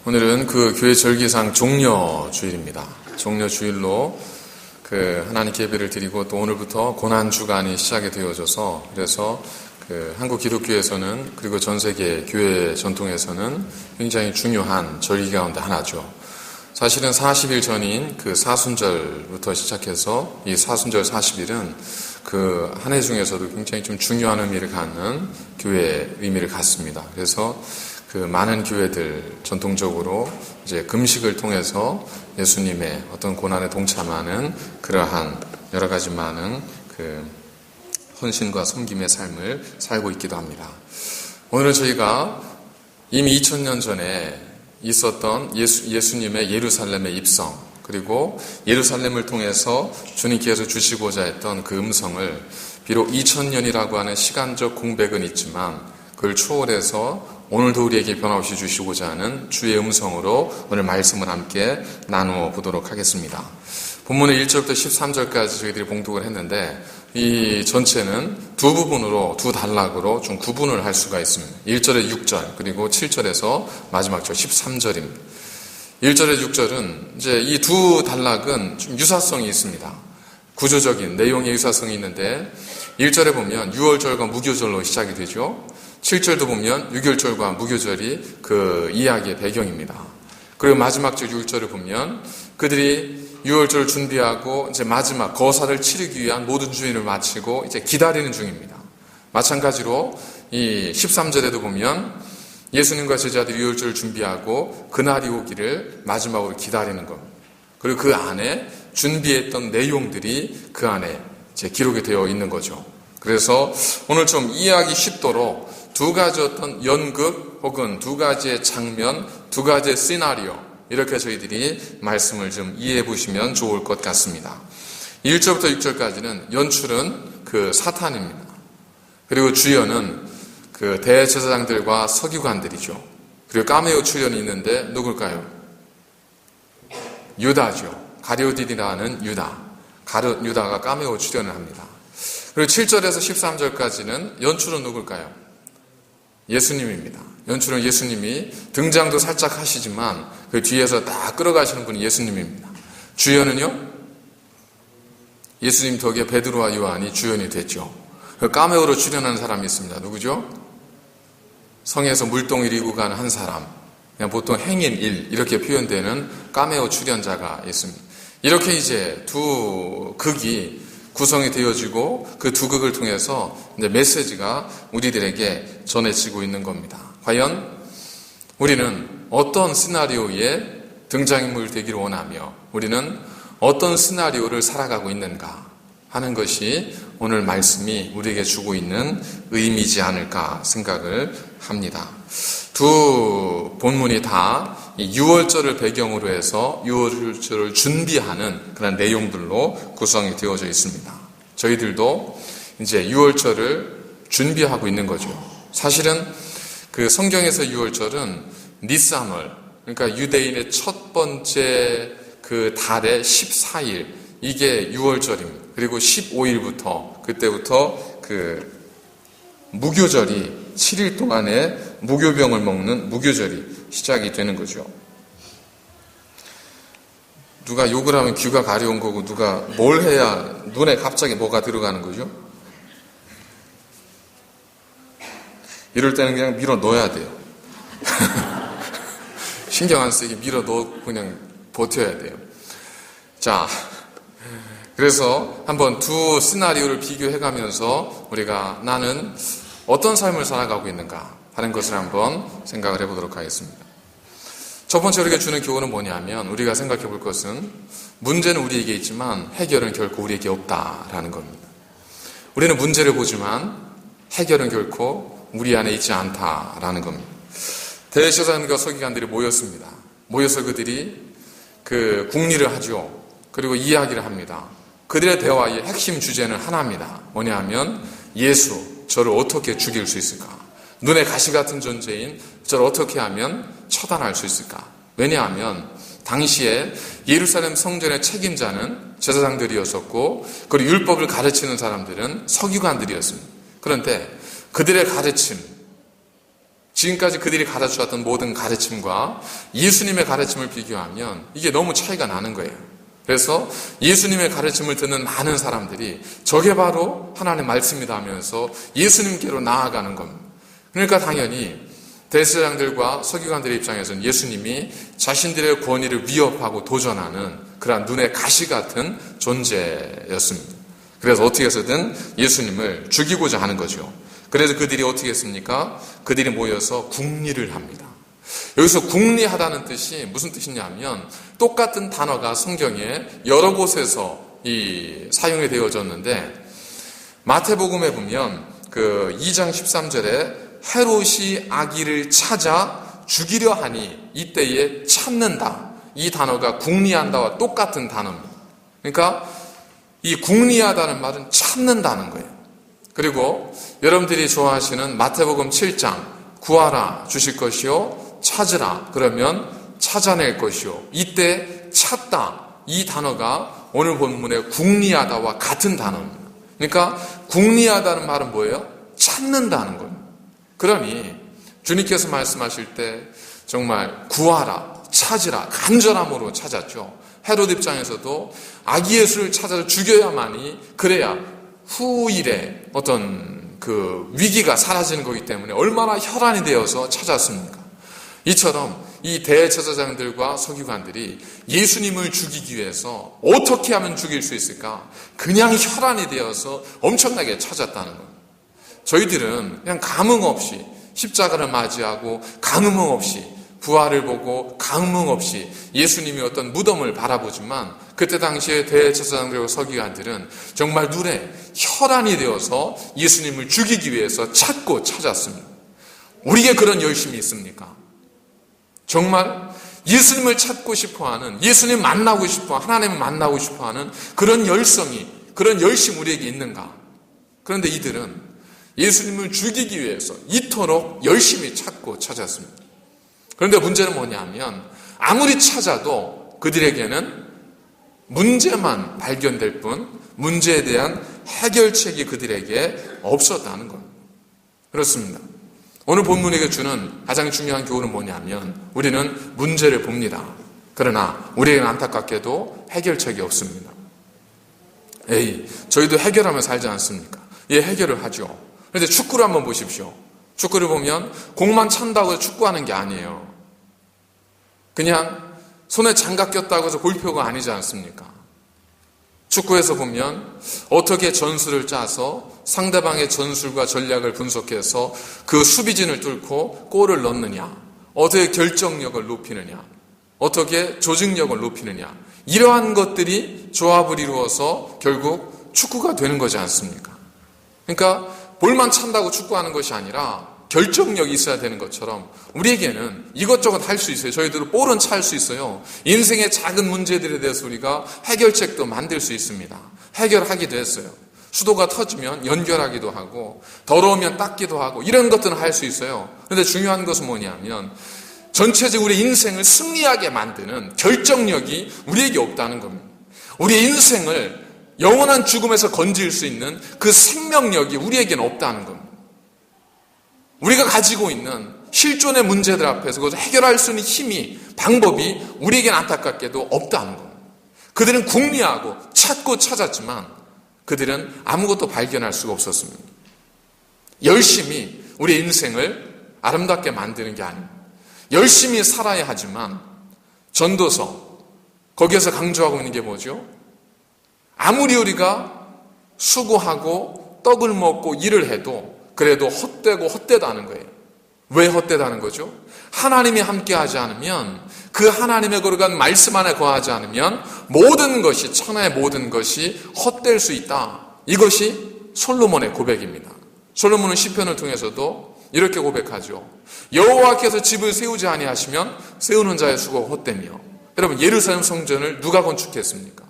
오늘은 그 교회 절기상 종려주일입니다. 종려주일로 하나님께 예배를 드리고 또 오늘부터 고난주간이 시작이 되어져서 그래서 한국 기독교에서는 그리고 전 세계 교회 전통에서는 굉장히 중요한 절기 가운데 하나죠. 사실은 40일 전인 사순절부터 시작해서 이 사순절 40일은 한 해 중에서도 굉장히 좀 중요한 의미를 갖는 교회의 의미를 갖습니다. 그래서 많은 교회들 전통적으로 이제 금식을 통해서 예수님의 어떤 고난에 동참하는 그러한 여러 가지 많은 헌신과 섬김의 삶을 살고 있기도 합니다. 오늘은 저희가 이미 2000년 전에 있었던 예수님의 예루살렘의 입성, 그리고 예루살렘을 통해서 주님께서 주시고자 했던 그 음성을 비록 2000년이라고 하는 시간적 공백은 있지만 그걸 초월해서 오늘도 우리에게 변함없이 주시고자 하는 주의 음성으로 오늘 말씀을 함께 나누어 보도록 하겠습니다. 본문의 1절부터 13절까지 저희들이 봉독을 했는데 이 전체는 두 부분으로, 두 단락으로 좀 구분을 할 수가 있습니다. 1절에 6절, 그리고 7절에서 마지막 절 13절입니다. 1절에 6절은 이제 이 두 단락은 좀 유사성이 있습니다. 구조적인 내용의 유사성이 있는데 1절에 보면 유월절과 무교절로 시작이 되죠. 7절도 보면 유월절과 무교절이 이야기의 배경입니다. 그리고 마지막 절 6절을 보면 그들이 유월절을 준비하고 이제 마지막 거사를 치르기 위한 모든 준비를 마치고 이제 기다리는 중입니다. 마찬가지로 이 13절에도 보면 예수님과 제자들이 유월절을 준비하고 그날이 오기를 마지막으로 기다리는 겁니다. 그리고 그 안에 준비했던 내용들이 그 안에 이제 기록이 되어 있는 거죠. 그래서 오늘 좀 이해하기 쉽도록 두 가지 어떤 연극 혹은 두 가지의 장면, 두 가지의 시나리오 이렇게 저희들이 말씀을 좀 이해해 보시면 좋을 것 같습니다. 1절부터 6절까지는 연출은 사탄입니다. 그리고 주연은 대제사장들과 서기관들이죠. 그리고 카메오 출연이 있는데 누굴까요? 유다죠. 가룟유다라는 유다가 카메오 출연을 합니다. 그리고 7절에서 13절까지는 연출은 누굴까요? 예수님입니다. 연출은 예수님이 등장도 살짝 하시지만 그 뒤에서 다 끌어가시는 분이 예수님입니다. 주연은요? 예수님 덕에 베드로와 요한이 주연이 됐죠. 카메오로 출연하는 사람이 있습니다. 누구죠? 성에서 물동을 이고 가는 한 사람, 그냥 보통 행인 1 이렇게 표현되는 카메오 출연자가 있습니다. 이렇게 이제 두 극이 구성이 되어지고 그 두 극을 통해서 이제 메시지가 우리들에게 전해지고 있는 겁니다. 과연 우리는 어떤 시나리오의 등장인물이 되기를 원하며 우리는 어떤 시나리오를 살아가고 있는가 하는 것이 오늘 말씀이 우리에게 주고 있는 의미이지 않을까 생각을 합니다. 두 본문이 다 유월절을 배경으로 해서 유월절을 준비하는 그런 내용들로 구성이 되어져 있습니다. 저희들도 이제 유월절을 준비하고 있는 거죠. 사실은 성경에서 유월절은 니산월, 그러니까 유대인의 첫 번째 달의 14일, 이게 유월절입니다. 그리고 15일부터, 그때부터 무교절이 7일 동안의 무교병을 먹는 무교절이 시작이 되는 거죠. 누가 욕을 하면 귀가 가려운 거고 누가 뭘 해야 눈에 갑자기 뭐가 들어가는 거죠? 이럴 때는 그냥 밀어 넣어야 돼요. 신경 안 쓰게 밀어 넣고 그냥 버텨야 돼요. 자, 그래서 한번 두 시나리오를 비교해가면서 우리가 나는 어떤 삶을 살아가고 있는가 하는 것을 한번 생각을 해보도록 하겠습니다. 첫 번째 우리가 주는 교훈은 뭐냐면 우리가 생각해 볼 것은 문제는 우리에게 있지만 해결은 결코 우리에게 없다라는 겁니다. 우리는 문제를 보지만 해결은 결코 우리 안에 있지 않다라는 겁니다. 대제사장과 서기관들이 모였습니다. 모여서 그들이 국리를 하죠. 그리고 이야기를 합니다. 그들의 대화의 핵심 주제는 하나입니다. 뭐냐 하면 예수, 저를 어떻게 죽일 수 있을까? 눈에 가시 같은 존재인 저를 어떻게 하면 처단할 수 있을까? 왜냐하면 당시에 예루살렘 성전의 책임자는 제사장들이었었고 그리고 율법을 가르치는 사람들은 서기관들이었습니다. 그런데 그들의 가르침, 지금까지 그들이 가르쳐왔던 모든 가르침과 예수님의 가르침을 비교하면 이게 너무 차이가 나는 거예요. 그래서 예수님의 가르침을 듣는 많은 사람들이 저게 바로 하나님의 말씀이다 하면서 예수님께로 나아가는 겁니다. 그러니까 당연히 대제사장들과 서기관들의 입장에서는 예수님이 자신들의 권위를 위협하고 도전하는 그러한 눈의 가시 같은 존재였습니다. 그래서 어떻게 해서든 예수님을 죽이고자 하는 거죠. 그래서 그들이 어떻게 했습니까? 그들이 모여서 궁리를 합니다. 여기서 궁리하다는 뜻이 무슨 뜻이냐면 똑같은 단어가 성경에 여러 곳에서 사용이 되어졌는데 마태복음에 보면 그 2장 13절에 헤롯이 아기를 찾아 죽이려 하니 이때에 찾는다. 이 단어가 궁리한다와 똑같은 단어입니다. 그러니까 이 궁리하다는 말은 찾는다는 거예요. 그리고 여러분들이 좋아하시는 마태복음 7장 구하라 주실 것이요 찾으라 그러면 찾아낼 것이요 이때 찾다 이 단어가 오늘 본문의 궁리하다와 같은 단어입니다. 그러니까 궁리하다는 말은 뭐예요? 찾는다는 거예요. 그러니 주님께서 말씀하실 때 정말 구하라 찾으라 간절함으로 찾았죠. 헤롯 입장에서도 아기 예수를 찾아서 죽여야만이 그래야 후일에 어떤 그 위기가 사라지는 거기 때문에 얼마나 혈안이 되어서 찾았습니까? 이처럼 이 대제사장들과 서기관들이 예수님을 죽이기 위해서 어떻게 하면 죽일 수 있을까? 그냥 혈안이 되어서 엄청나게 찾았다는 겁니다. 저희들은 그냥 감흥 없이 십자가를 맞이하고 감흥 없이 부활을 보고 감흥 없이 예수님이 어떤 무덤을 바라보지만 그때 당시에 대제사장들과 서기관들은 정말 눈에 혈안이 되어서 예수님을 죽이기 위해서 찾고 찾았습니다. 우리에게 그런 열심이 있습니까? 정말 예수님을 찾고 싶어하는, 예수님 만나고 싶어, 하나님을 만나고 싶어하는 그런 열성이, 그런 열심 우리에게 있는가? 그런데 이들은 예수님을 죽이기 위해서 이토록 열심히 찾고 찾았습니다. 그런데 문제는 뭐냐면 아무리 찾아도 그들에게는 문제만 발견될 뿐 문제에 대한 해결책이 그들에게 없었다는 겁니다. 그렇습니다. 오늘 본문에게 주는 가장 중요한 교훈은 뭐냐면 우리는 문제를 봅니다. 그러나 우리에게는 안타깝게도 해결책이 없습니다. 저희도 해결하며 살지 않습니까? 예, 해결을 하죠. 그런데 축구를 한번 보십시오. 축구를 보면 공만 찬다고 해서 축구하는 게 아니에요. 그냥 손에 장갑 꼈다고 해서 골표가 아니지 않습니까? 축구에서 보면 어떻게 전술을 짜서 상대방의 전술과 전략을 분석해서 그 수비진을 뚫고 골을 넣느냐, 어떻게 결정력을 높이느냐, 어떻게 조직력을 높이느냐, 이러한 것들이 조합을 이루어서 결국 축구가 되는 거지 않습니까? 그러니까 볼만 찬다고 축구하는 것이 아니라 결정력이 있어야 되는 것처럼 우리에게는 이것저것 할 수 있어요. 저희들은 볼은 찰 수 있어요. 인생의 작은 문제들에 대해서 우리가 해결책도 만들 수 있습니다. 해결하기도 했어요. 수도가 터지면 연결하기도 하고 더러우면 닦기도 하고 이런 것들은 할 수 있어요. 그런데 중요한 것은 뭐냐면 전체적으로 우리 인생을 승리하게 만드는 결정력이 우리에게 없다는 겁니다. 우리 인생을 영원한 죽음에서 건질 수 있는 그 생명력이 우리에게는 없다는 겁니다. 우리가 가지고 있는 실존의 문제들 앞에서 그것을 해결할 수 있는 힘이, 방법이 우리에게는 안타깝게도 없다는 겁니다. 그들은 궁리하고 찾고 찾았지만 그들은 아무것도 발견할 수가 없었습니다. 열심히 우리 인생을 아름답게 만드는 게 아닙니다. 열심히 살아야 하지만 전도서 거기에서 강조하고 있는 게 뭐죠? 아무리 우리가 수고하고 떡을 먹고 일을 해도 그래도 헛되고 헛되다는 거예요. 왜 헛되다는 거죠? 하나님이 함께하지 않으면, 그 하나님의 거룩한 말씀 안에 거하지 않으면 모든 것이, 천하의 모든 것이 헛될 수 있다. 이것이 솔로몬의 고백입니다. 솔로몬은 시편을 통해서도 이렇게 고백하죠. 여호와께서 집을 세우지 아니하시면 세우는 자의 수고가 헛되며. 여러분, 예루살렘 성전을 누가 건축했습니까?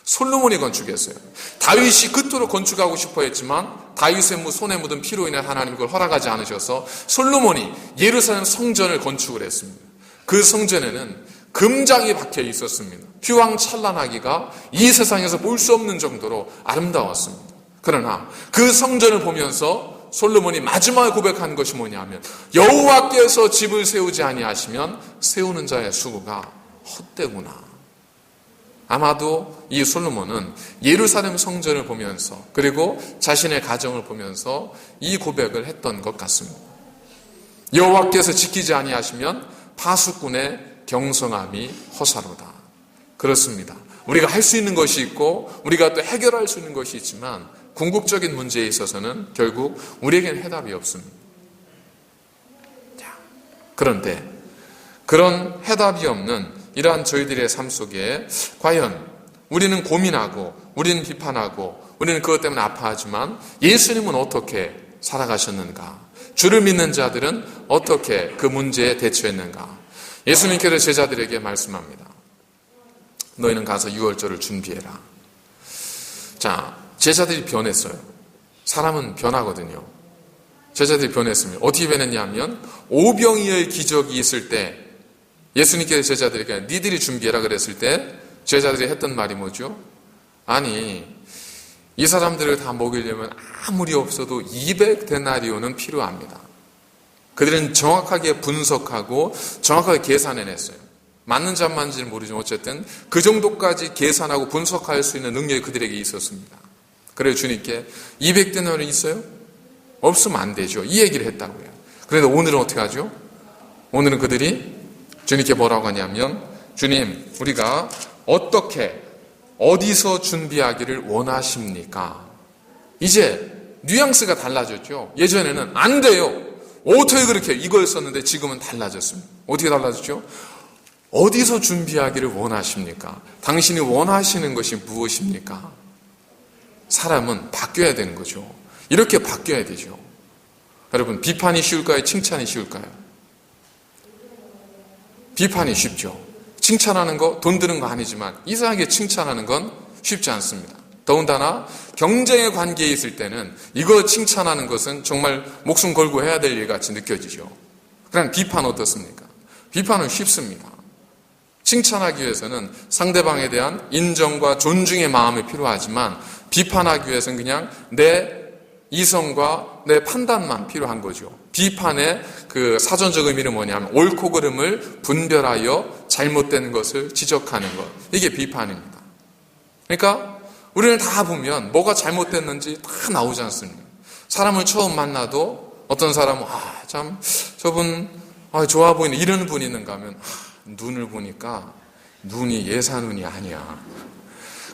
솔로몬이 건축했어요. 다윗이 그토록 건축하고 싶어 했지만 다윗의 손에 묻은 피로 인해 하나님이 그걸 허락하지 않으셔서 솔로몬이 예루살렘 성전을 건축을 했습니다. 그 성전에는 금장이 박혀 있었습니다. 휘황찬란하기가 이 세상에서 볼 수 없는 정도로 아름다웠습니다. 그러나 그 성전을 보면서 솔로몬이 마지막에 고백한 것이 뭐냐면 여호와께서 집을 세우지 아니하시면 세우는 자의 수고가 헛되구나. 아마도 이 솔로몬은 예루살렘 성전을 보면서 그리고 자신의 가정을 보면서 이 고백을 했던 것 같습니다. 여호와께서 지키지 아니하시면 파수꾼의 경성함이 허사로다. 그렇습니다. 우리가 할 수 있는 것이 있고 우리가 또 해결할 수 있는 것이 있지만 궁극적인 문제에 있어서는 결국 우리에겐 해답이 없습니다. 그런데 그런 해답이 없는 이러한 저희들의 삶 속에 과연 우리는 고민하고 우리는 비판하고 우리는 그것 때문에 아파하지만 예수님은 어떻게 살아가셨는가? 주를 믿는 자들은 어떻게 그 문제에 대처했는가? 예수님께서 제자들에게 말씀합니다. 너희는 가서 유월절을 준비해라. 자, 제자들이 변했어요. 사람은 변하거든요. 제자들이 변했습니다. 어떻게 변했냐면 오병이어의 기적이 있을 때 예수님께서 제자들에게 니들이 준비해라 그랬을 때 제자들이 했던 말이 뭐죠? 아니, 이 사람들을 다 먹이려면 아무리 없어도 200데나리온은 필요합니다. 그들은 정확하게 분석하고 정확하게 계산해냈어요. 맞는 잠만지는 모르지만 어쨌든 그 정도까지 계산하고 분석할 수 있는 능력이 그들에게 있었습니다. 그래서 주님께 200데나리온 있어요? 없으면 안 되죠. 이 얘기를 했다고요. 그런데 오늘은 어떻게 하죠? 오늘은 그들이 주님께 뭐라고 하냐면 주님, 우리가 어떻게 어디서 준비하기를 원하십니까? 이제 뉘앙스가 달라졌죠. 예전에는 안 돼요. 어떻게 그렇게 이걸 썼는데 지금은 달라졌습니다. 어떻게 달라졌죠? 어디서 준비하기를 원하십니까? 당신이 원하시는 것이 무엇입니까? 사람은 바뀌어야 되는 거죠. 이렇게 바뀌어야 되죠. 여러분, 비판이 쉬울까요? 칭찬이 쉬울까요? 비판이 쉽죠. 칭찬하는 거 돈 드는 거 아니지만 이상하게 칭찬하는 건 쉽지 않습니다. 더군다나 경쟁의 관계에 있을 때는 이거 칭찬하는 것은 정말 목숨 걸고 해야 될 일 같이 느껴지죠. 그럼 비판 어떻습니까? 비판은 쉽습니다. 칭찬하기 위해서는 상대방에 대한 인정과 존중의 마음이 필요하지만 비판하기 위해서는 그냥 내 이성과 내 판단만 필요한 거죠. 비판의 그 사전적 의미는 뭐냐면 옳고 그름을 분별하여 잘못된 것을 지적하는 것. 이게 비판입니다. 그러니까 우리는 다 보면 뭐가 잘못됐는지 다 나오지 않습니까? 사람을 처음 만나도 어떤 사람은 참 저분 좋아 보이는 이런 분이 있는가 하면 눈을 보니까 눈이 예사눈이 아니야.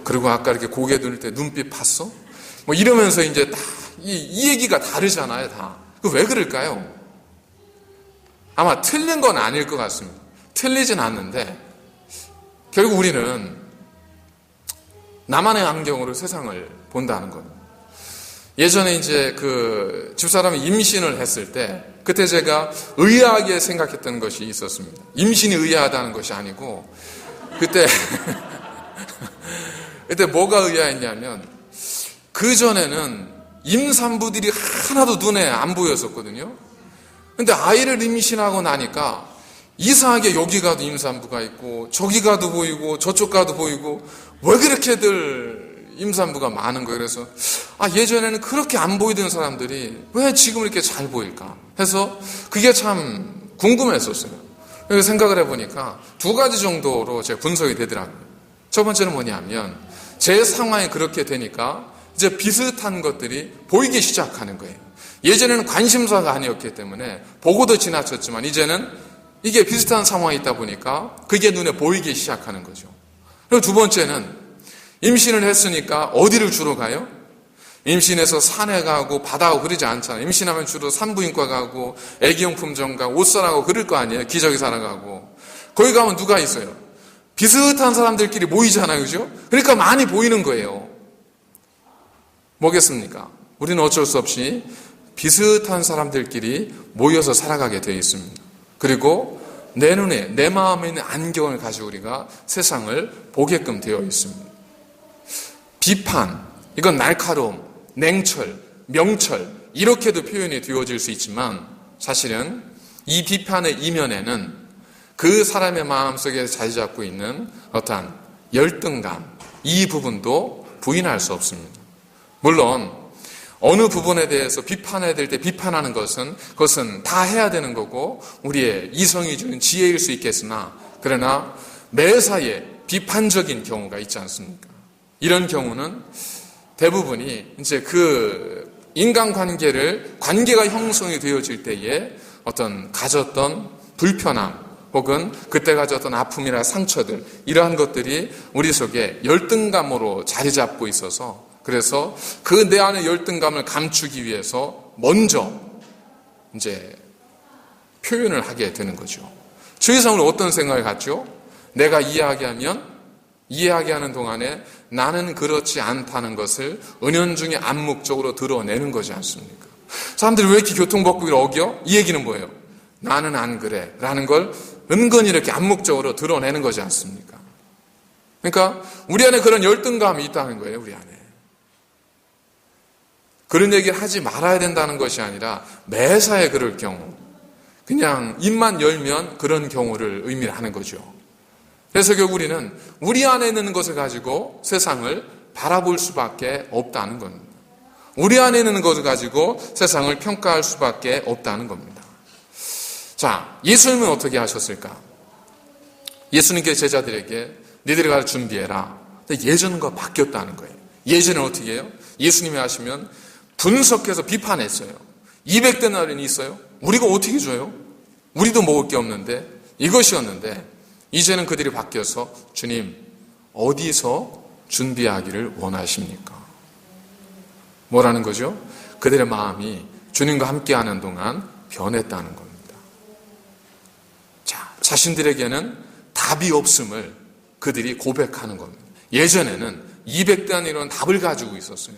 그리고 아까 이렇게 고개 들을 때 눈빛 봤어? 뭐 이러면서 이제 다 이 얘기가 다르잖아요, 다. 왜 그럴까요? 아마 틀린 건 아닐 것 같습니다. 틀리진 않는데 결국 우리는 나만의 안경으로 세상을 본다는 겁니다. 예전에 이제 그 집사람이 임신을 했을 때 그때 제가 의아하게 생각했던 것이 있었습니다. 임신이 의아하다는 것이 아니고 그때 뭐가 의아했냐면 그 전에는 임산부들이 하나도 눈에 안 보였었거든요. 근데 아이를 임신하고 나니까 이상하게 여기 가도 임산부가 있고 저기 가도 보이고 저쪽 가도 보이고 왜 그렇게들 임산부가 많은 거예요. 그래서 예전에는 그렇게 안 보이던 사람들이 왜 지금 이렇게 잘 보일까 해서 그게 참 궁금했었어요. 그래서 생각을 해보니까 두 가지 정도로 제가 분석이 되더라고요. 첫 번째는 뭐냐면 제 상황이 그렇게 되니까 이제 비슷한 것들이 보이기 시작하는 거예요. 예전에는 관심사가 아니었기 때문에 보고도 지나쳤지만 이제는 이게 비슷한 상황이 있다 보니까 그게 눈에 보이기 시작하는 거죠. 그리고 두 번째는 임신을 했으니까 어디를 주로 가요? 임신해서 산에 가고 바다 가고 그러지 않잖아요. 임신하면 주로 산부인과 가고 애기용품점 가고 옷 사라고 그럴 거 아니에요. 기저귀 사러 가고. 거기 가면 누가 있어요? 비슷한 사람들끼리 모이잖아요. 그죠? 그러니까 많이 보이는 거예요. 뭐겠습니까? 우리는 어쩔 수 없이 비슷한 사람들끼리 모여서 살아가게 되어 있습니다. 그리고 내 눈에, 내 마음에 있는 안경을 가지고 우리가 세상을 보게끔 되어 있습니다. 비판, 이건 날카로움, 냉철, 명철 이렇게도 표현이 되어질 수 있지만 사실은 이 비판의 이면에는 그 사람의 마음속에 자리 잡고 있는 어떠한 열등감 이 부분도 부인할 수 없습니다. 물론 어느 부분에 대해서 비판해야 될 때 비판하는 그것은 다 해야 되는 거고 우리의 이성이 주는 지혜일 수 있겠으나 그러나 매사에 비판적인 경우가 있지 않습니까? 이런 경우는 대부분이 이제 그 관계가 형성이 되어질 때에 어떤 가졌던 불편함 혹은 그때 가졌던 아픔이나 상처들 이러한 것들이 우리 속에 열등감으로 자리 잡고 있어서 그래서 그 내 안의 열등감을 감추기 위해서 먼저 이제 표현을 하게 되는 거죠. 주의사항은 어떤 생각을 갖죠? 내가 이야기하면 이야기하는 동안에 나는 그렇지 않다는 것을 은연중에 암묵적으로 드러내는 거지 않습니까? 사람들이 왜 이렇게 교통법규를 어겨? 이 얘기는 뭐예요? 나는 안 그래 라는 걸 은근히 이렇게 암묵적으로 드러내는 거지 않습니까? 그러니까 우리 안에 그런 열등감이 있다는 거예요. 우리 안에. 그런 얘기를 하지 말아야 된다는 것이 아니라 매사에 그럴 경우 그냥 입만 열면 그런 경우를 의미를 하는 거죠. 그래서 결국 우리는 우리 안에 있는 것을 가지고 세상을 바라볼 수밖에 없다는 겁니다. 우리 안에 있는 것을 가지고 세상을 평가할 수밖에 없다는 겁니다. 자, 예수님은 어떻게 하셨을까? 예수님께서 제자들에게 니들이 가서 준비해라. 근데 예전과 바뀌었다는 거예요. 예전에 어떻게 해요? 예수님이 하시면 분석해서 비판했어요. 200데나리온이 있어요? 우리가 어떻게 줘요? 우리도 먹을 게 없는데 이것이었는데 이제는 그들이 바뀌어서 주님 어디서 준비하기를 원하십니까? 뭐라는 거죠? 그들의 마음이 주님과 함께하는 동안 변했다는 겁니다. 자, 자신들에게는 답이 없음을 그들이 고백하는 겁니다. 예전에는 200단위로는 답을 가지고 있었어요.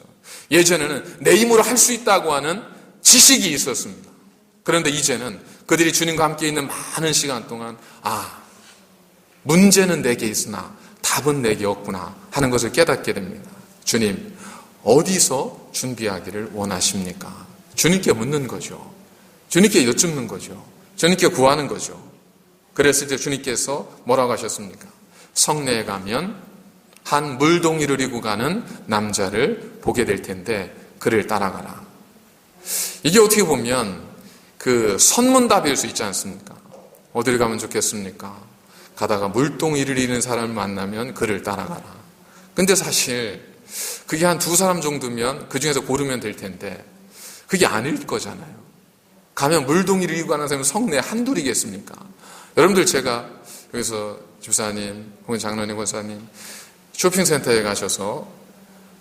예전에는 내 힘으로 할 수 있다고 하는 지식이 있었습니다. 그런데 이제는 그들이 주님과 함께 있는 많은 시간 동안 문제는 내게 있으나 답은 내게 없구나 하는 것을 깨닫게 됩니다. 주님, 어디서 준비하기를 원하십니까? 주님께 묻는 거죠. 주님께 여쭙는 거죠. 주님께 구하는 거죠. 그랬을 때 주님께서 뭐라고 하셨습니까? 성내에 가면 한 물동이를 이고 가는 남자를 보게 될 텐데 그를 따라가라. 이게 어떻게 보면 그 선문답일 수 있지 않습니까? 어딜 가면 좋겠습니까? 가다가 물동이를 잃은 사람을 만나면 그를 따라가라. 근데 사실 그게 한 2사람 정도면 그 중에서 고르면 될 텐데 그게 아닐 거잖아요. 가면 물동이를 잃고 가는 사람은 성내에 한둘이겠습니까? 여러분들 제가 여기서 집사님 혹은 장로님 권사님 쇼핑센터에 가셔서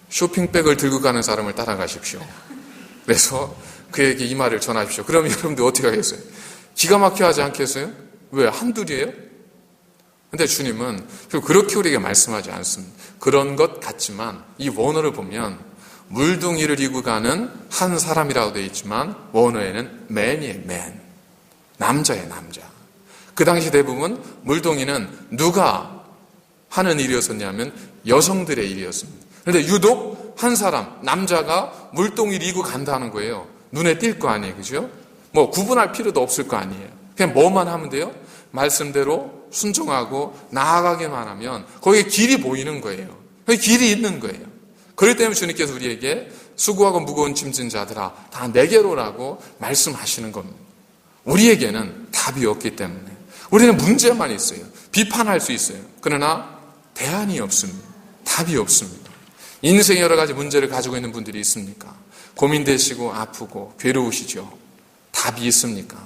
쇼핑백을 들고 가는 사람을 따라가십시오. 그래서 그에게 이 말을 전하십시오. 그러면 여러분들 어떻게 하겠어요? 기가 막혀 하지 않겠어요? 왜? 한둘이에요? 근데 주님은 그렇게 우리에게 말씀하지 않습니다. 그런 것 같지만 이 원어를 보면 물동이를 이고 가는 한 사람이라고 되어 있지만 원어에는 man이에요. man. 남자예요. 남자. 그 당시 대부분 물동이는 누가 하는 일이었었냐면 여성들의 일이었습니다. 그런데 유독 한 사람, 남자가 물동이를 이고 간다는 거예요. 눈에 띌 거 아니에요. 그죠? 뭐 구분할 필요도 없을 거 아니에요. 그냥 뭐만 하면 돼요? 말씀대로 순종하고 나아가기만 하면 거기에 길이 보이는 거예요. 거기 길이 있는 거예요. 그렇기 때문에 주님께서 우리에게 수고하고 무거운 짐진 자들아 다 내게로라고 말씀하시는 겁니다. 우리에게는 답이 없기 때문에 우리는 문제만 있어요. 비판할 수 있어요. 그러나 대안이 없습니다. 답이 없습니다. 인생에 여러 가지 문제를 가지고 있는 분들이 있습니까? 고민되시고 아프고 괴로우시죠? 답이 있습니까?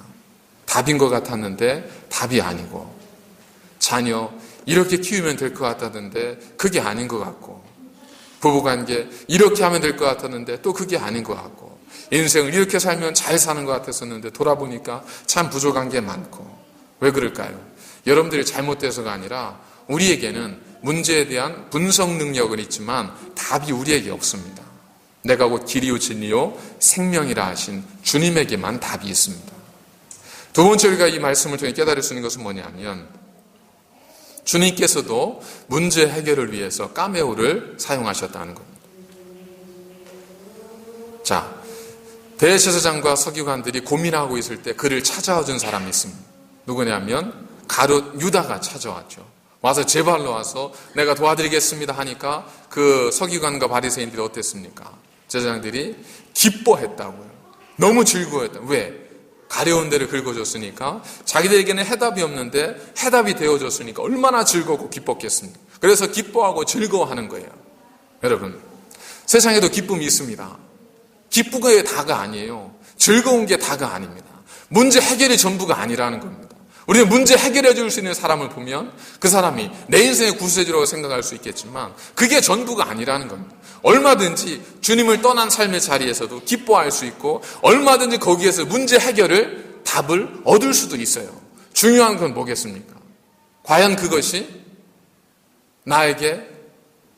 답인 것 같았는데 답이 아니고 자녀 이렇게 키우면 될 것 같았는데 그게 아닌 것 같고 부부관계 이렇게 하면 될 것 같았는데 또 그게 아닌 것 같고 인생을 이렇게 살면 잘 사는 것 같았었는데 돌아보니까 참 부족한 게 많고 왜 그럴까요? 여러분들이 잘못돼서가 아니라 우리에게는 문제에 대한 분석 능력은 있지만 답이 우리에게 없습니다. 내가 곧 길이요 진리요 생명이라 하신 주님에게만 답이 있습니다. 두 번째 우리가 이 말씀을 통해 깨달을 수 있는 것은 뭐냐면 주님께서도 문제 해결을 위해서 까메오를 사용하셨다는 겁니다. 자, 대제사장과 서기관들이 고민하고 있을 때 그를 찾아와 준 사람이 있습니다. 누구냐면 가룟 유다가 찾아왔죠. 와서 제 발로 와서 내가 도와드리겠습니다 하니까 그 서기관과 바리새인들이 어땠습니까? 제사장들이 기뻐했다고요. 너무 즐거워했다. 왜? 가려운 데를 긁어줬으니까 자기들에게는 해답이 없는데 해답이 되어줬으니까 얼마나 즐겁고 기뻤겠습니까? 그래서 기뻐하고 즐거워하는 거예요. 여러분, 세상에도 기쁨이 있습니다. 기쁘가 다가 아니에요. 즐거운 게 다가 아닙니다. 문제 해결이 전부가 아니라는 겁니다. 우리는 문제 해결해 줄 수 있는 사람을 보면 그 사람이 내 인생의 구세주라고 생각할 수 있겠지만 그게 전부가 아니라는 겁니다. 얼마든지 주님을 떠난 삶의 자리에서도 기뻐할 수 있고 얼마든지 거기에서 문제 해결을 답을 얻을 수도 있어요. 중요한 건 뭐겠습니까? 과연 그것이 나에게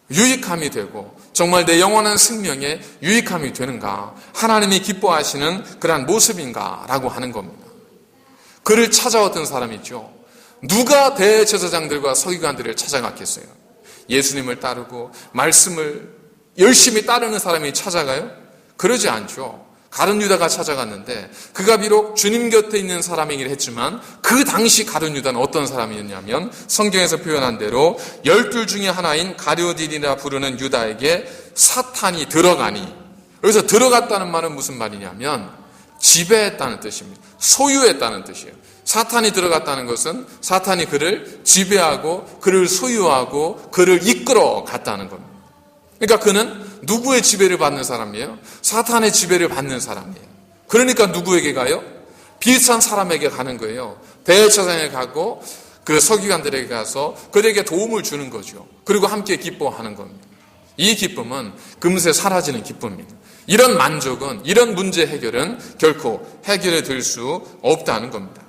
유익함이 되고 정말 내 영원한 생명에 유익함이 되는가, 하나님이 기뻐하시는 그러한 모습인가라고 하는 겁니다. 그를 찾아왔던 사람이죠. 누가 대제사장들과 서기관들을 찾아갔겠어요? 예수님을 따르고 말씀을 열심히 따르는 사람이 찾아가요? 그러지 않죠. 가룟 유다가 찾아갔는데 그가 비록 주님 곁에 있는 사람이긴 했지만 그 당시 가룟 유다는 어떤 사람이었냐면 성경에서 표현한 대로 12 중에 하나인 가룟유다라 부르는 유다에게 사탄이 들어가니, 여기서 들어갔다는 말은 무슨 말이냐면 지배했다는 뜻입니다. 소유했다는 뜻이에요. 사탄이 들어갔다는 것은 사탄이 그를 지배하고 그를 소유하고 그를 이끌어 갔다는 겁니다. 그러니까 그는 누구의 지배를 받는 사람이에요? 사탄의 지배를 받는 사람이에요. 그러니까 누구에게 가요? 비슷한 사람에게 가는 거예요. 대제사장에 가고 그 서기관들에게 가서 그들에게 도움을 주는 거죠. 그리고 함께 기뻐하는 겁니다. 이 기쁨은 금세 사라지는 기쁨입니다. 이런 만족은, 이런 문제 해결은 결코 해결이 될 수 없다는 겁니다.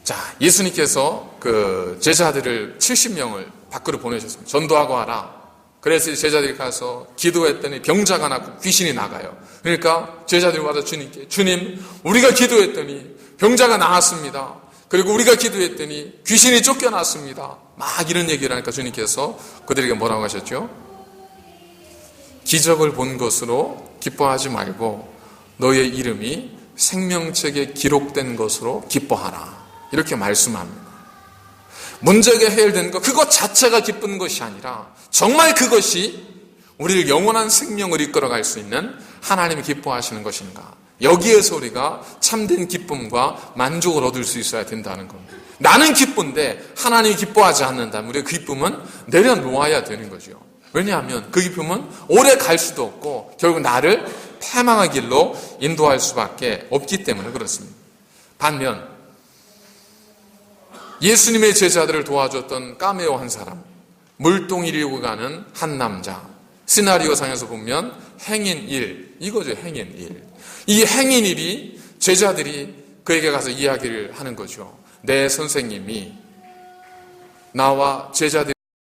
자, 예수님께서 그 제자들을 70명을 밖으로 보내셨습니다. 전도하고 하라. 그래서 제자들이 가서 기도했더니 병자가 낫고 귀신이 나가요. 그러니까 제자들이 와서 주님께, 주님, 우리가 기도했더니 병자가 나았습니다. 그리고 우리가 기도했더니 귀신이 쫓겨났습니다. 막 이런 얘기를 하니까 주님께서 그들에게 뭐라고 하셨죠? 기적을 본 것으로 기뻐하지 말고 너의 이름이 생명책에 기록된 것으로 기뻐하라. 이렇게 말씀합니다. 문제가 해결되는 것, 그것 자체가 기쁜 것이 아니라 정말 그것이 우리를 영원한 생명을 이끌어갈 수 있는 하나님이 기뻐하시는 것인가, 여기에서 우리가 참된 기쁨과 만족을 얻을 수 있어야 된다는 겁니다. 나는 기쁜데 하나님이 기뻐하지 않는다면 우리의 기쁨은 내려놓아야 되는 거죠. 왜냐하면 그 기쁨은 오래 갈 수도 없고 결국 나를 패망의 길로 인도할 수밖에 없기 때문에 그렇습니다. 반면 예수님의 제자들을 도와줬던 까메오 한 사람, 물동이를 이고 가는 한 남자, 시나리오상에서 보면 행인 1, 이거죠. 행인 1. 이 행인 1이 제자들이 그에게 가서 이야기를 하는 거죠. 내 선생님이 나와 제자들이